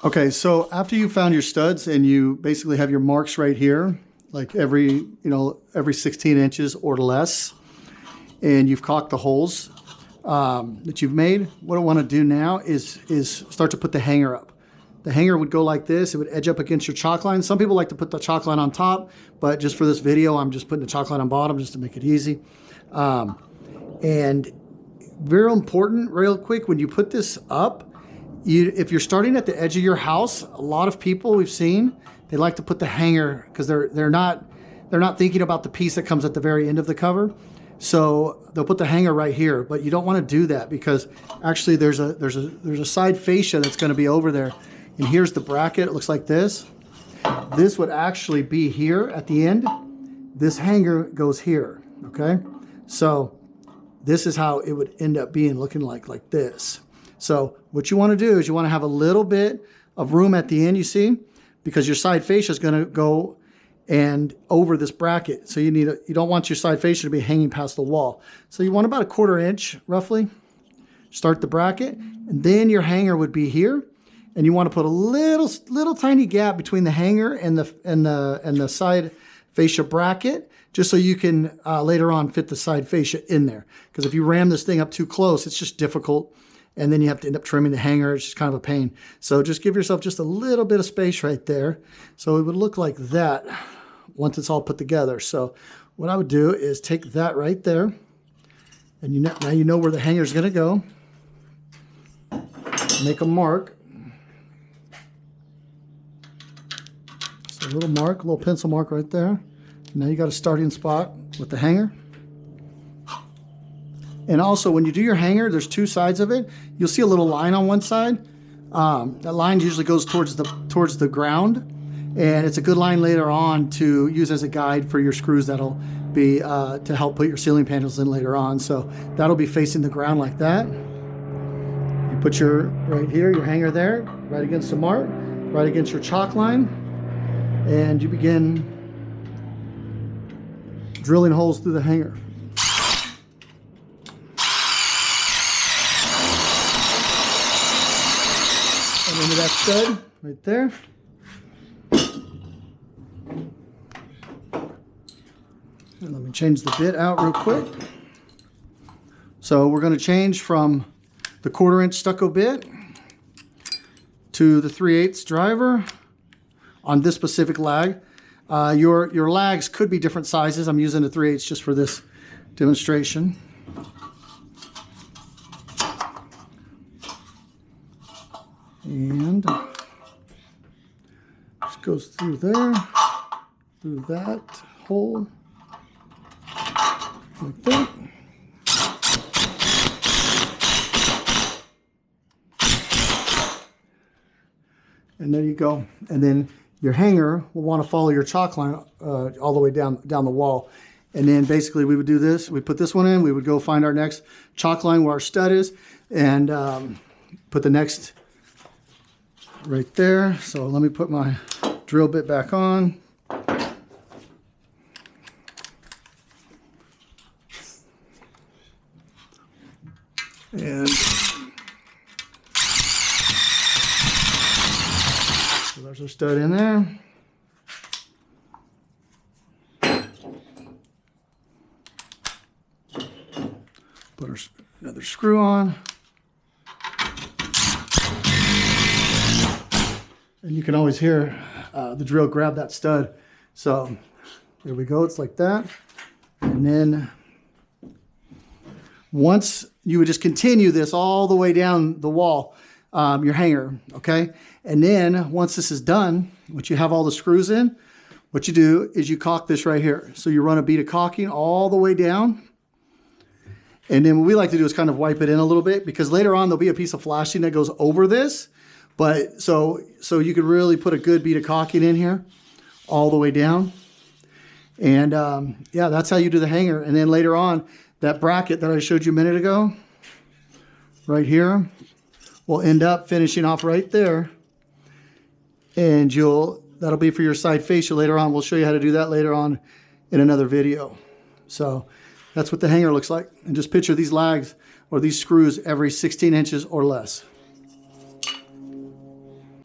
Okay, so after you found your studs and you basically have your marks right here, like every 16 inches or less, and you've caulked the holes that you've made, what I want to do now is start to put the hanger up. The hanger would go like this. It would edge up against your chalk line. Some people like to put the chalk line on top, but just for this video, I'm just putting the chalk line on bottom just to make it easy. And very important, real quick, when you put this up, if you're starting at the edge of your house, a lot of people we've seen, they like to put the hanger because they're not thinking about the piece that comes at the very end of the cover. So they'll put the hanger right here, but you don't want to do that because actually there's a side fascia that's going to be over there. And here's the bracket. It looks like this. This would actually be here at the end. This hanger goes here, okay? So this is how it would end up being, looking like this. So what you want to do is you want to have a little bit of room at the end, you see, because your side fascia is going to go and over this bracket. So you don't want your side fascia to be hanging past the wall. So you want about a 1/4 inch roughly. Start the bracket, and then your hanger would be here, and you want to put a little tiny gap between the hanger and the side fascia bracket, just so you can later on fit the side fascia in there. Because if you ram this thing up too close, it's just difficult. And then you have to end up trimming the hanger. It's just kind of a pain. So just give yourself just a little bit of space right there. So it would look like that once it's all put together. So what I would do is take that right there. And now you know where the hanger is going to go. Make a mark. Just a little mark, a little pencil mark right there. Now you got a starting spot with the hanger. And also, when you do your hanger, there's two sides of it. You'll see a little line on one side. That line usually goes towards the ground, and it's a good line later on to use as a guide for your screws. That'll be to help put your ceiling panels in later on. So that'll be facing the ground like that. You put your right here, your hanger there, right against the mark, right against your chalk line, and you begin drilling holes through the hanger. And into that stud right there. And let me change the bit out real quick. So we're going to change from the 1/4 inch stucco bit to the 3/8 driver on this specific lag. Your lags could be different sizes. I'm using a 3/8 just for this demonstration. And just goes through there, through that hole, like that. And there you go. And then your hanger will want to follow your chalk line all the way down the wall. And then basically we would do this. We put this one in. We would go find our next chalk line where our stud is, and put the next right there. So let me put my drill bit back on. And so there's our stud in there. Put another screw on. And you can always hear the drill grab that stud. So there we go, it's like that. And then once you would just continue this all the way down the wall, your hanger, okay? And then once this is done, once you have all the screws in, what you do is you caulk this right here. So you run a bead of caulking all the way down. And then what we like to do is kind of wipe it in a little bit, because later on there'll be a piece of flashing that goes over this. But so you could really put a good bead of caulking in here all the way down. And yeah, that's how you do the hanger. And then later on, that bracket that I showed you a minute ago, right here, will end up finishing off right there. And that'll be for your side fascia later on. We'll show you how to do that later on in another video. So that's what the hanger looks like. And just picture these lags or these screws every 16 inches or less.